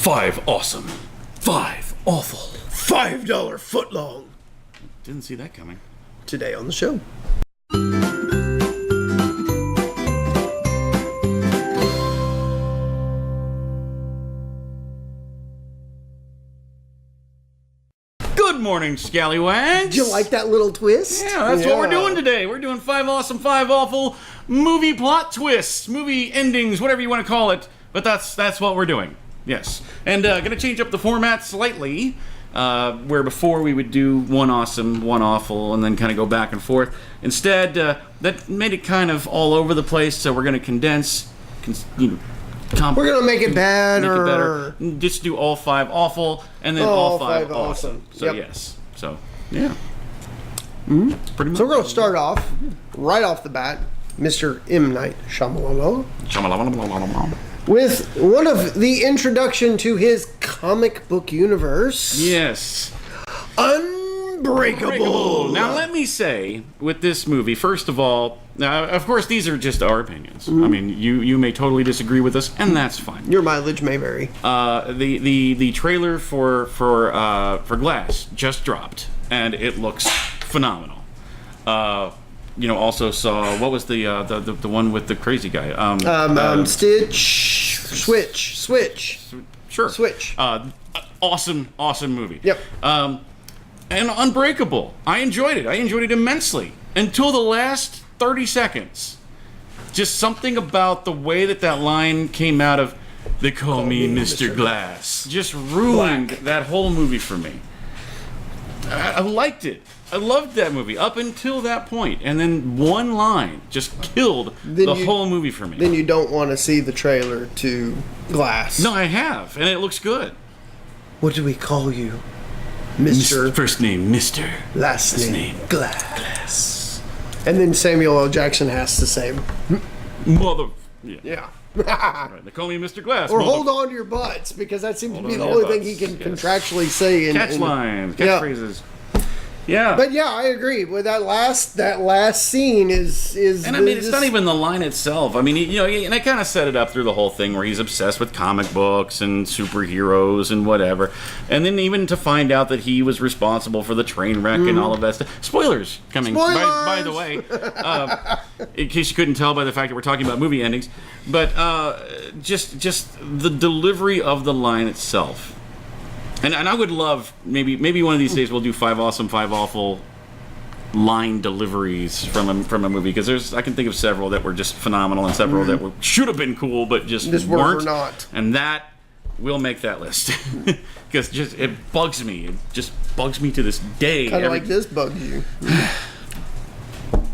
5 awesome, 5 awful. $5 footlong. Didn't see that coming. Today on the show. Good morning, Scallywags. Did you like that little twist? Yeah, that's what we're doing today. We're doing 5 awesome, 5 awful movie plot twists, movie endings, whatever you want to call it. But that's what we're doing. Yes. And going to change up the format slightly, where before we would do one awesome, one awful, and then kind of go back and forth. Instead, that made it kind of all over the place, so we're going to condense, we're going to make it better. Just do all 5 awful, and then all 5 awesome. So, yep. Yes. So, yeah. Pretty much. So we're going to start off, right off the bat, Mr. M. Night Shyamalan. With one of the introduction to his comic book universe. Yes. Unbreakable. Now, let me say, with this movie, first of all, now, of course, these are just our opinions. I mean, you may totally disagree with us, and that's fine. Your mileage may vary. The trailer for Glass just dropped, and it looks phenomenal. Also saw, what was the one with the crazy guy? Switch. Sure. Switch. Awesome movie. Yep. And Unbreakable. I enjoyed it. I enjoyed it immensely until the last 30 seconds. Just something about the way that line came out of "They call me Mr. Glass" just ruined that whole movie for me. I liked it. I loved that movie up until that point, and then one line just killed the whole movie for me. Then you don't want to see the trailer to Glass. No, I have, and it looks good. What do we call you, Mr.? First name Mr. Last name Glass. And then Samuel L. Jackson has to say, "Mother." Yeah. Right, they call me Mr. Glass. Or hold on to your butts, because that seems to be the only thing he can contractually say. Catchphrases. Yeah. But yeah, I agree. With that last scene is and I mean, it's not even the line itself. I mean, and I kind of set it up through the whole thing where he's obsessed with comic books and superheroes and whatever. And then even to find out that he was responsible for the train wreck and all of that stuff. Spoilers coming, by the way. In case you couldn't tell by the fact that we're talking about movie endings. But just the delivery of the line itself. And I would love, maybe one of these days we'll do 5 awesome, 5 awful line deliveries from a movie, because I can think of several that were just phenomenal and several that should have been cool but just weren't. Not. And that will make that list because it bugs me. It just bugs me to this day. Kind of like this bugs you.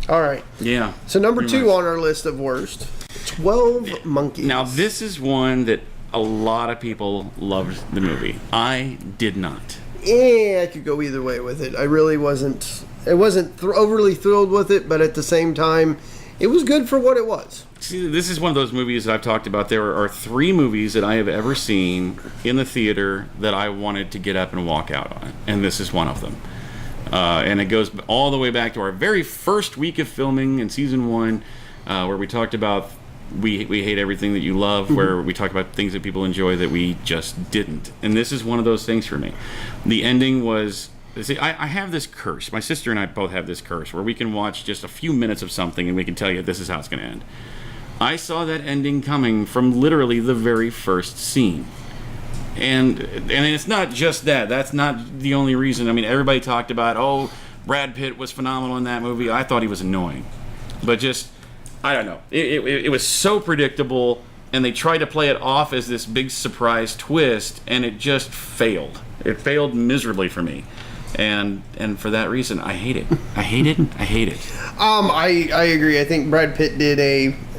All right. Yeah. So number 2 on our list of worst, 12 Monkeys. Now this is one that a lot of people loved the movie. I did not. Yeah, I could go either way with it. I really wasn't. I wasn't overly thrilled with it, but at the same time, it was good for what it was. See, this is one of those movies that I've talked about. There are 3 movies that I have ever seen in the theater that I wanted to get up and walk out on, and this is one of them. And it goes all the way back to our very first week of filming in season 1, where we talked about we hate everything that you love, where we talk about things that people enjoy that we just didn't. And this is one of those things for me. The ending was... See, I have this curse. My sister and I both have this curse where we can watch just a few minutes of something and we can tell you this is how it's going to end. I saw that ending coming from literally the very first scene. And it's not just that. That's not the only reason. I mean, everybody talked about, Brad Pitt was phenomenal in that movie. I thought he was annoying. But just... I don't know. It was so predictable, and they tried to play it off as this big surprise twist, and it just failed. It failed miserably for me, and for that reason, I hate it. I hate it. I agree. I think Brad Pitt did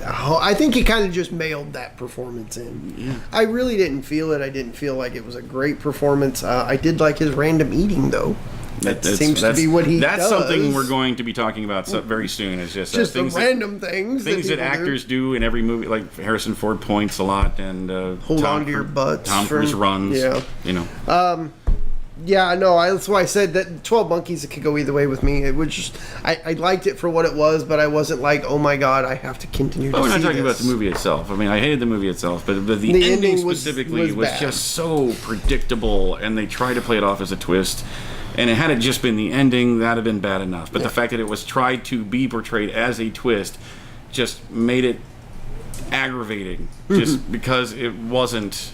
I think he kind of just mailed that performance in. Yeah. I really didn't feel it. I didn't feel like it was a great performance. I did like his random eating, though. That seems to be what he does. That's something we're going to be talking about very soon. Is just the random things that actors do in every movie. Like Harrison Ford points a lot, and hold on to your butts. Tom Cruise runs. Yeah, Yeah, no, that's why I said that 12 Monkeys, it could go either way with me. It was just, I liked it for what it was, but I wasn't like, oh my god, I have to continue to see But this. we're not talking about the movie itself. I mean, I hated the movie itself, but the ending specifically was bad. just so predictable, and they tried to play it off as a twist. And had it just been the ending, that'd have been bad enough. But the fact that it was tried to be portrayed as a twist just made it aggravating, just because it wasn't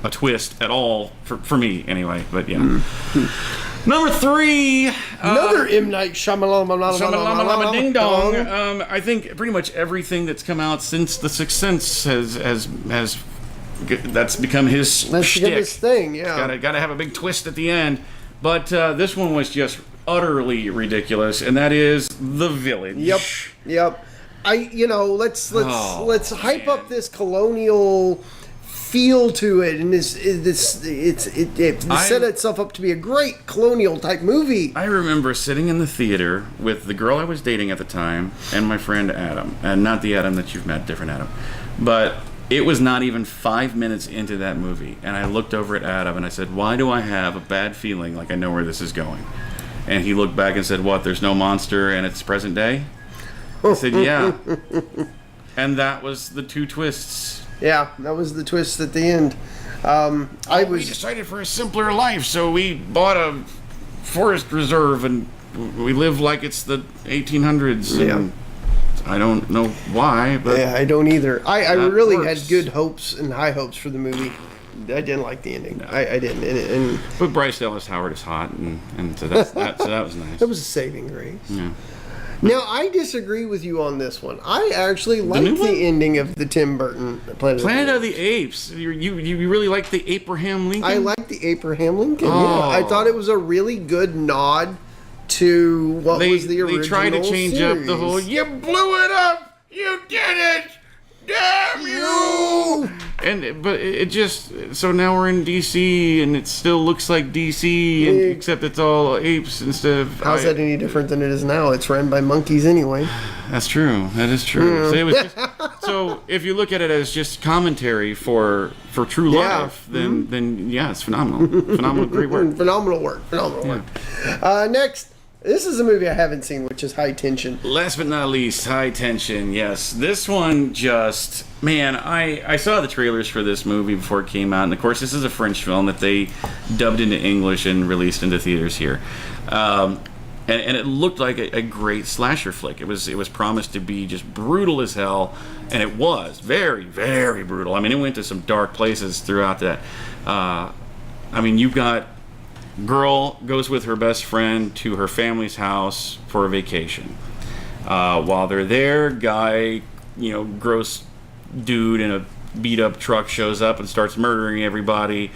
a twist at all for me anyway. But yeah. Number 3, Another M. Night Shamalama Ding Dong. Dong. I think pretty much everything that's come out since The Sixth Sense has that's become his shtick. His thing, yeah. Gotta have a big twist at the end. But this one was just utterly ridiculous, and that is The Village. Yep. Let's hype up this colonial feel to it, and it set itself up to be a great colonial type movie. I remember sitting in the theater with the girl I was dating at the time and my friend Adam, and not the Adam that you've met, different Adam. But it was not even 5 minutes into that movie, and I looked over at Adam and I said, "Why do I have a bad feeling like I know where this is going?" And he looked back and said, "What? There's no monster and it's present day?" I said, "Yeah." And that was the 2 twists. Yeah, that was the twist at the end. We decided for a simpler life, so we bought a forest reserve and we live like it's the 1800s. And I don't know why, but yeah, I don't either. I really works. had good hopes and high hopes for the movie. I didn't like the ending. No. I didn't. But Bryce Dallas Howard is hot, and so that was nice. That was a saving grace. Yeah. Now, I disagree with you on this one. I actually like the ending of the Tim Burton Planet of the Apes. You really like the Abraham Lincoln? I like the Abraham Lincoln, yeah. I thought it was a really good nod to what was the original They tried to change series. up the whole, you blew it up! You did it! Damn you! But it just, so now we're in DC and it still looks like DC, except it's all apes instead of... How's that any different than it is now? It's ran by monkeys anyway. That's true. That is true. So if you look at it as just commentary for true life, then yeah, it's phenomenal. Phenomenal, great work. Phenomenal work. Next, this is a movie I haven't seen, which is High Tension. Last but not least, High Tension. Yes, this one just... Man, I saw the trailers for this movie before it came out, and of course this is a French film that they dubbed into English and released into theaters here. And it looked like a great slasher flick. It was promised to be just brutal as hell, and it was very, very brutal. I mean, it went to some dark places throughout that. I mean, you've got girl goes with her best friend to her family's house for a vacation. While they're there, guy, gross dude in a beat up truck shows up and starts murdering everybody.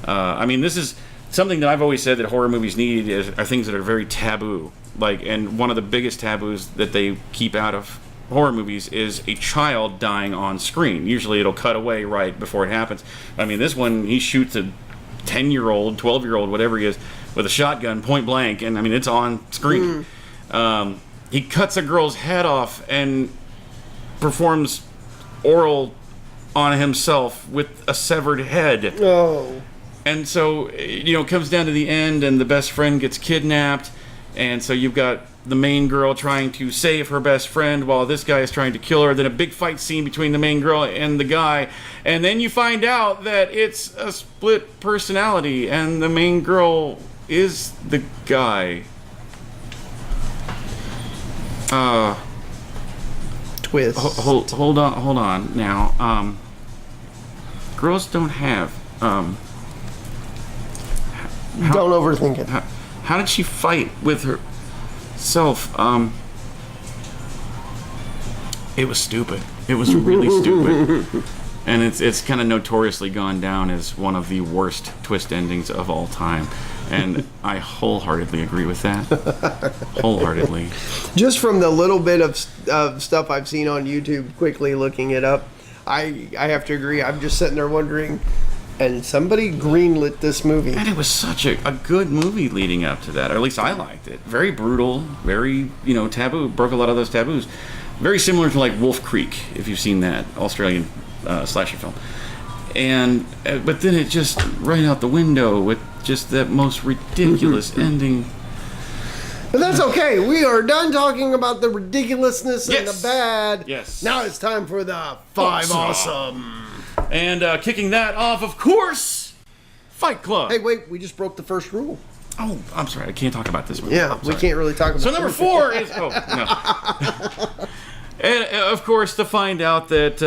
I mean, this is something that I've always said that horror movies need are things that are very taboo. And one of the biggest taboos that they keep out of horror movies is a child dying on screen. Usually it'll cut away right before it happens. I mean, this one, he shoots a 10-year-old, 12-year-old, whatever he is, with a shotgun point blank, and I mean, it's on screen. He cuts a girl's head off and performs oral on himself with a severed head. Oh. And so, it comes down to the end, and the best friend gets kidnapped, and so you've got the main girl trying to save her best friend while this guy is trying to kill her. Then a big fight scene between the main girl and the guy, and then you find out that it's a split personality, and the main girl is the guy. Twist. Hold on. Now, girls don't have. Don't overthink it. How did she fight with herself? It was stupid. It was really stupid. And it's kind of notoriously gone down as one of the worst twist endings of all time. And I wholeheartedly agree with that. Wholeheartedly. Just from the little bit of stuff I've seen on YouTube, quickly looking it up, I have to agree. I'm just sitting there wondering, and somebody greenlit this movie. And it was such a good movie leading up to that. Or at least I liked it. Very brutal, very, taboo. Broke a lot of those taboos. Very similar to like Wolf Creek, if you've seen that Australian slasher film. and but then it just right out the window with just that most ridiculous ending. But that's okay. We are done talking about the ridiculousness and the bad. Yes. Now it's time for the 5 awesome. And kicking that off, of course, Fight Club. Hey, wait. We just broke the first rule. Oh, I'm sorry. I can't talk about this one. Yeah, we can't really talk about. So number 4 is no. And of course, to find out that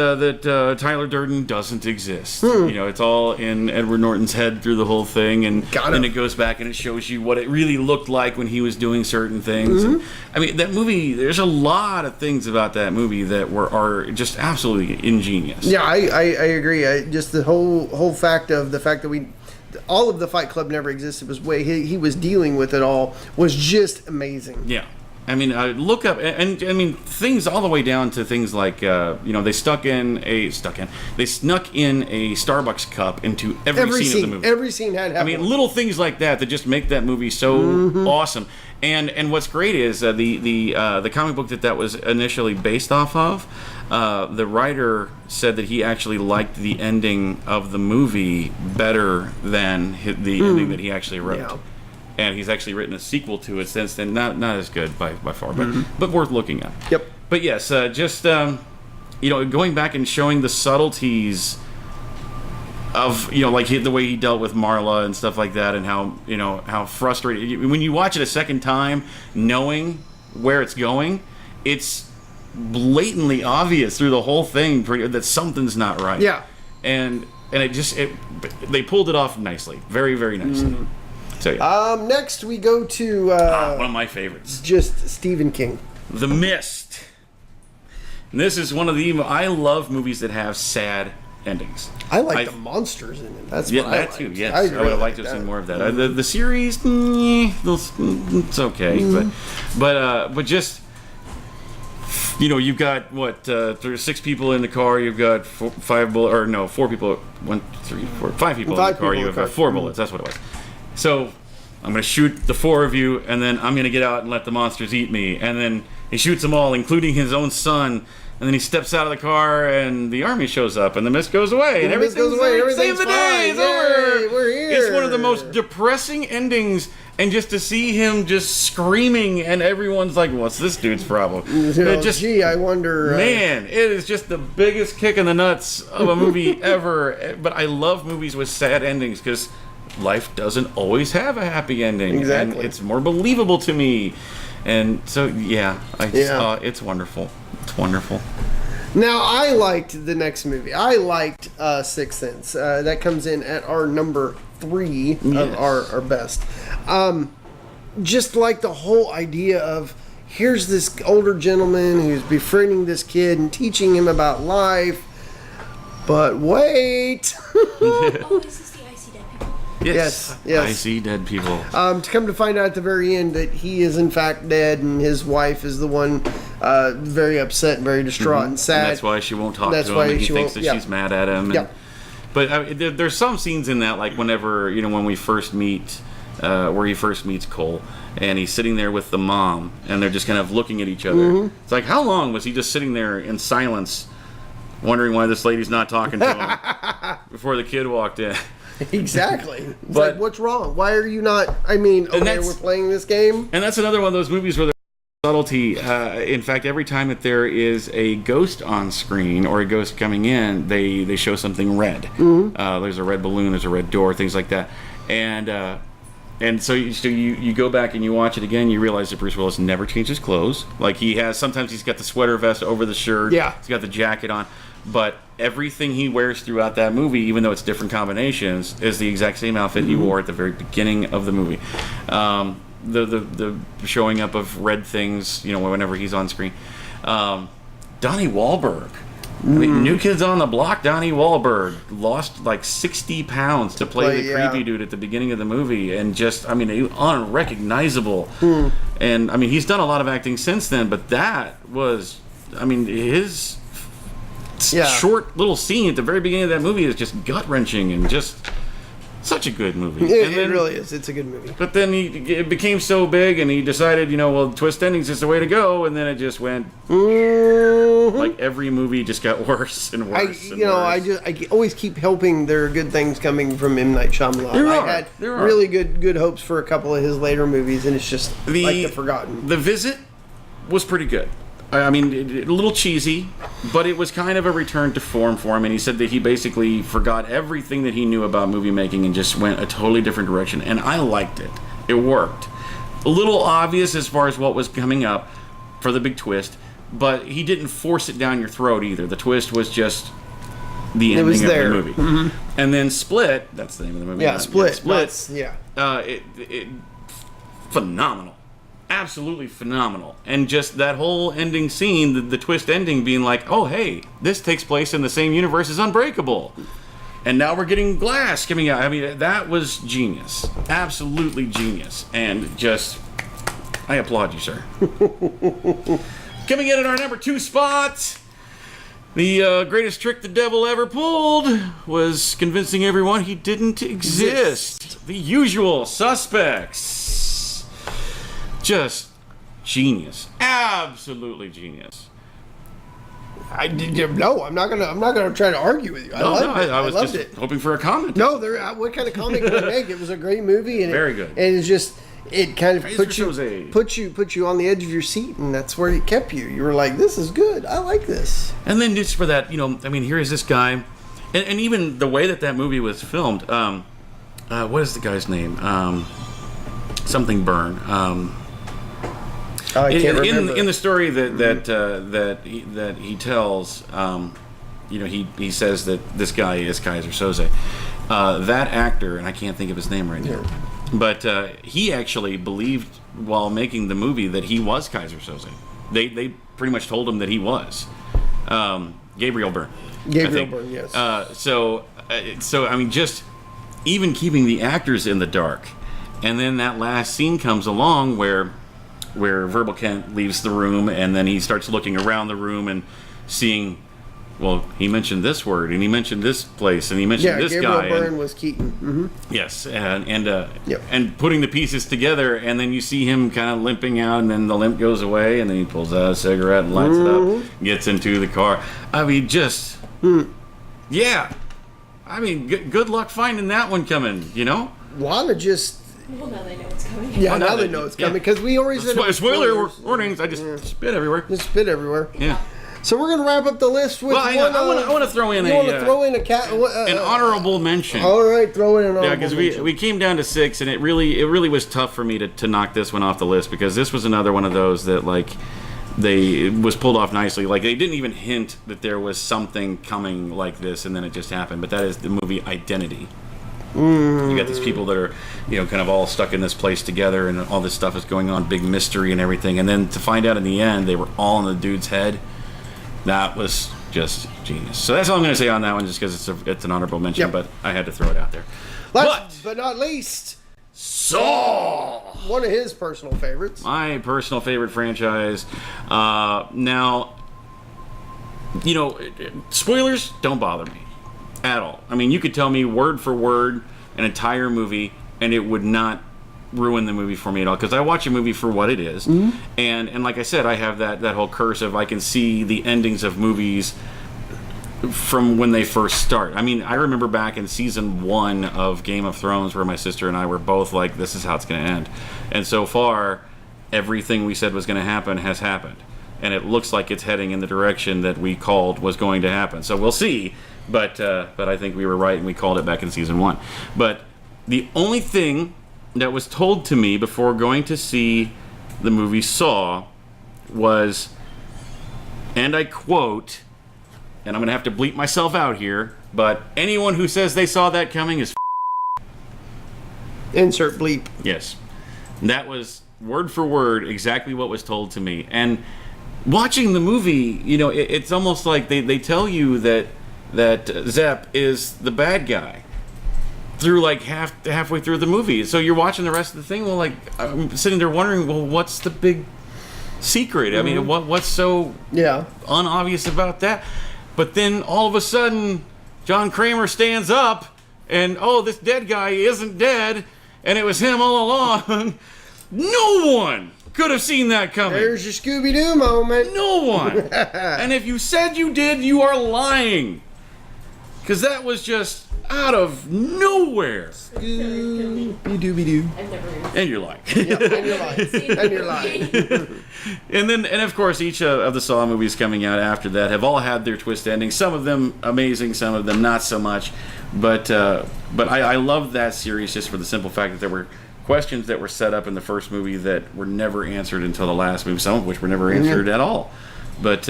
Tyler Durden doesn't exist. You know, it's all in Edward Norton's head through the whole thing, and then it goes back and it shows you what it really looked like when he was doing certain things. And, I mean, that movie. There's a lot of things about that movie that are just absolutely ingenious. Yeah, I agree. Just the whole fact that all of the Fight Club never existed was way he was dealing with it all was just amazing. Yeah. I mean, look up, and I mean, things all the way down to things like, they snuck in a Starbucks cup into every scene of the movie. Every scene had. I mean, little things like that just make that movie so awesome. And what's great is the comic book that was initially based off of. The writer said that he actually liked the ending of the movie better than the ending that he actually wrote. Yeah. And he's actually written a sequel to it since then. Not as good by far, but worth looking at. Yep. But yes, going back and showing the subtleties of like the way he dealt with Marla and stuff like that, and how frustrated when you watch it a second time, knowing where it's going, it's blatantly obvious through the whole thing that something's not right. Yeah. And they pulled it off nicely, very very nicely. So, yeah. Next we go to one of my favorites. Just Stephen King. The Mist. And this is one of I love movies that have sad endings. I like the monsters in it. That's what I that liked. too. Yes, I would have liked to have seen more of that. The series, it's okay, but just you've got there's 6 people in the car. You've got 4 people. 1, 3, 4, 5 people in the car. You have 4 bullets. That's what it was. So I'm going to shoot the 4 of you, and then I'm going to get out and let the monsters eat me. And then he shoots them all, including his own son. And then he steps out of the car, and the army shows up, and the mist goes away, and everything's save the day. It's over. We're here. It's one of the most depressing endings, and just to see him just screaming, and everyone's like, "What's this dude's problem?" I wonder. Man, it is just the biggest kick in the nuts of a movie ever. But I love movies with sad endings because life doesn't always have a happy ending. Exactly. And it's more believable to me. And so, it's wonderful. It's wonderful. Now, I liked the next movie. I liked Sixth Sense. That comes in at our number 3 of our best. Just like the whole idea of here's this older gentleman who's befriending this kid and teaching him about life. But wait. Oh, is this the I See Dead People? Yes. I see dead people. To come to find out at the very end that he is in fact dead, and his wife is the one very upset and very distraught and sad. And that's why she won't talk to him, and he thinks that she's mad at him. And, but there's some scenes in that, like whenever, when we first meet, where he first meets Cole, and he's sitting there with the mom, and they're just kind of looking at each other. It's like, how long was he just sitting there in silence, wondering why this lady's not talking to him before the kid walked in? Exactly. It's like, what's wrong? Why are you not? I mean, okay, we're playing this game. And that's another one of those movies where there's subtlety. In fact, every time that there is a ghost on screen or a ghost coming in, they show something red. There's a red balloon, there's a red door, things like that. And so you go back and you watch it again, you realize that Bruce Willis never changed his clothes. Like sometimes he's got the sweater vest over the shirt. Yeah. He's got the jacket on. But everything he wears throughout that movie, even though it's different combinations, is the exact same outfit he wore at the very beginning of the movie. The showing up of red things, whenever he's on screen. Donnie Wahlberg. I mean, New Kids on the Block, Donnie Wahlberg lost like 60 pounds to play the creepy dude at the beginning of the movie, and unrecognizable. And I mean, he's done a lot of acting since then, but that was, his short little scene at the very beginning of that movie is just gut wrenching and just Such a good movie. It really is. It's a good movie. But then it became so big, and he decided, well, twist endings is the way to go, and then it just went like every movie just got worse and worse. I always keep hoping there are good things coming from M. Night Shyamalan. There are. Really good hopes for a couple of his later movies, and it's just like The Forgotten. The Visit was pretty good. I mean, a little cheesy, but it was kind of a return to form for him. And he said that he basically forgot everything that he knew about movie making and just went a totally different direction. And I liked it. It worked. A little obvious as far as what was coming up for the big twist, but he didn't force it down your throat either. The twist was just the ending of the movie. Mm-hmm. And then Split, that's the name of the movie. Yeah, Split. Phenomenal. Absolutely phenomenal. And just that whole ending scene, the twist ending being like, oh hey, this takes place in the same universe as Unbreakable, and now we're getting Glass coming out. I mean, that was genius. Absolutely genius. And just, I applaud you, sir. Coming in at our number 2 spot, the greatest trick the devil ever pulled was convincing everyone he didn't exist. The Usual Suspects. Just genius, absolutely genius. I'm not gonna try to argue with you. I was just it. hoping for a comment. No, what kind of comment can I make? It was a great movie, and very good. And it's just it kind of put you on the edge of your seat, and that's where it kept you. You were like, "This is good. I like this." And then just for that, I mean, here is this guy, and even the way that movie was filmed. What is the guy's name? Something Byrne. I can't remember. In the story that he tells, he says that this guy is Kaiser Soze. That actor, and I can't think of his name right now, but he actually believed while making the movie that he was Kaiser Soze. They pretty much told him that he was Gabriel Byrne. Gabriel Byrne, yes. So I mean, just even keeping the actors in the dark, and then that last scene comes along where Verbal Kent leaves the room, and then he starts looking around the room and seeing, well, he mentioned this word, and he mentioned this place, and he mentioned this Gabriel guy. Byrne was Keaton. Mm-hmm. Yes, and putting the pieces together, and then you see him kind of limping out, and then the limp goes away, and then he pulls out a cigarette and lights it up, gets into the car. I mean, just, yeah. I mean, good luck finding that one coming, Lana just... Well, now they know it's coming. Yeah, now they know it's coming, because we already said... Spoiler warnings, I just spit everywhere. Just spit everywhere. Yeah. So we're going to wrap up the list with I want to throw in an honorable mention. All right, throw in an honorable mention. Yeah, because we came down to 6, and it really was tough for me to knock this one off the list, because this was another one of those that, it was pulled off nicely. Like, they didn't even hint that there was something coming like this, and then it just happened. But that is the movie Identity. You got these people that are, kind of all stuck in this place together, and all this stuff is going on, big mystery and everything. And then to find out in the end, they were all in the dude's head. That was just genius. So that's all I'm going to say on that one, just because it's an honorable mention. Yep. But I had to throw it out there. Last but not least, Saw! One of his personal favorites. My personal favorite franchise. Now, spoilers don't bother me at all. I mean, you could tell me word for word an entire movie, and it would not ruin the movie for me at all, because I watch a movie for what it is. Mm-hmm. And like I said, I have that whole curse of I can see the endings of movies from when they first start. I mean, I remember back in season 1 of Game of Thrones where my sister and I were both like, this is how it's going to end. And so far, everything we said was going to happen has happened. And it looks like it's heading in the direction that we called was going to happen. So we'll see. But I think we were right, and we called it back in season 1. But the only thing that was told to me before going to see the movie Saw was, and I quote, and I'm going to have to bleep myself out here, but anyone who says they saw that coming is insert bleep. Yes. That was word for word exactly what was told to me. And watching the movie, it's almost like they tell you that Zepp is the bad guy through halfway through the movie. So you're watching the rest of the thing. Well, I'm sitting there wondering, well, what's the big secret? Mm-hmm. I mean, what's so unobvious about that? But then all of a sudden, John Kramer stands up and oh, this dead guy isn't dead, and it was him all along. No one could have seen that coming. There's your Scooby-Doo moment. No one. And if you said you did, you are lying. Because that was just out of nowhere. Scooby-Dooby-Doo. I've never even And you're lying. Yep, and you're lying. And you're lying. And of course, each of the Saw movies coming out after that have all had their twist endings. Some of them amazing, some of them not so much. But I love that series just for the simple fact that there were questions that were set up in the first movie that were never answered until the last movie, some of which were never answered at all. But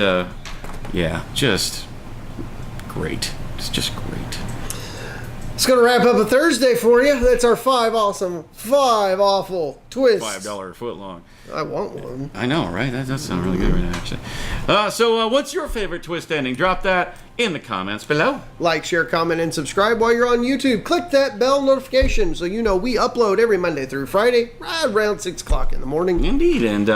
yeah, just great. It's just great. It's going to wrap up a Thursday for you. That's our 5 awesome, 5 awful twists. $5 a foot long. I want one. I know, right? That does sound really good right now, actually. So what's your favorite twist ending? Drop that in the comments below. Like, share, comment, and subscribe while you're on YouTube. Click that bell notification so you know we upload every Monday through Friday right around 6 o'clock in the morning. Indeed, and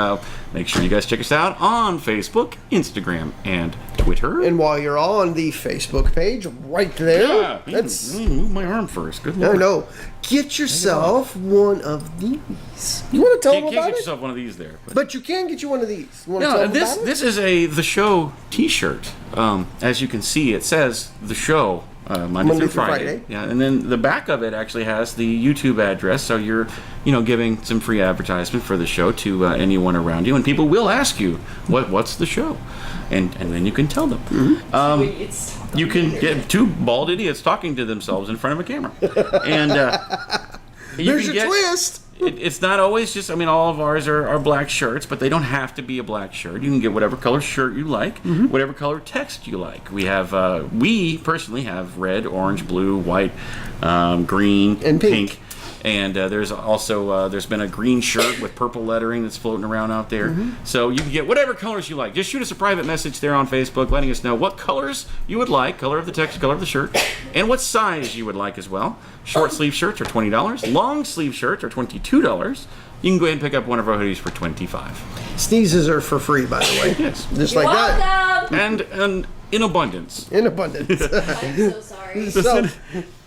make sure you guys check us out on Facebook, Instagram, and Twitter. And while you're on the Facebook page, right there, yeah, that's... move my arm first. Good No, lord. no. Get yourself one of these. You want to tell them Can't about get it? yourself one of these there. But you can get you one of these. You want to tell No, them about it? this is a The Show T-shirt. As you can see, it says The Show Monday through Friday. Yeah, and then the back of it actually has the YouTube address, so you're, giving some free advertisement for the show to anyone around you, and people will ask you, what's the show, and then you can tell them. You can get 2 bald idiots talking to themselves in front of a camera, and There's your twist. It's not always just, all of ours are black shirts, but they don't have to be a black shirt. You can get whatever color shirt you like, whatever color text you like. We have, we personally have red, orange, blue, white, green, and pink. And there's also, there's been a green shirt with purple lettering that's floating around out there. So you can get whatever colors you like. Just shoot us a private message there on Facebook letting us know what colors you would like, color of the text, color of the shirt, and what size you would like as well. Short sleeve shirts are $20. Long sleeve shirts are $22. You can go ahead and pick up one of our hoodies for $25. Sneezes are for free, by the way. Yes. Just like that. Welcome! And in abundance. In abundance. I'm so sorry. So,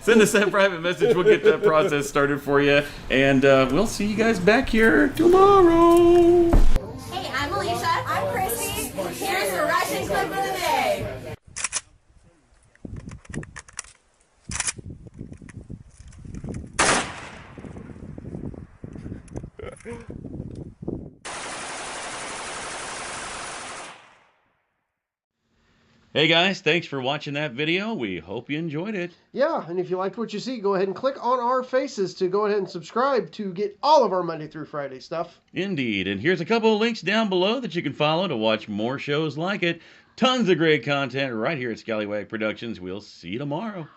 Send us that private message. We'll get that process started for you. And we'll see you guys back here tomorrow. Hey, I'm Alicia. I'm Chrissy. Here's the Russian clip of the day. Hey guys, thanks for watching that video. We hope you enjoyed it. yeah, and if you liked what you see, go ahead and click on our faces to go ahead and subscribe to get all of our Monday through Friday stuff. Indeed. And here's a couple of links down below that you can follow to watch more shows like it. Tons of great content right here at Scallywag Productions. We'll see you tomorrow.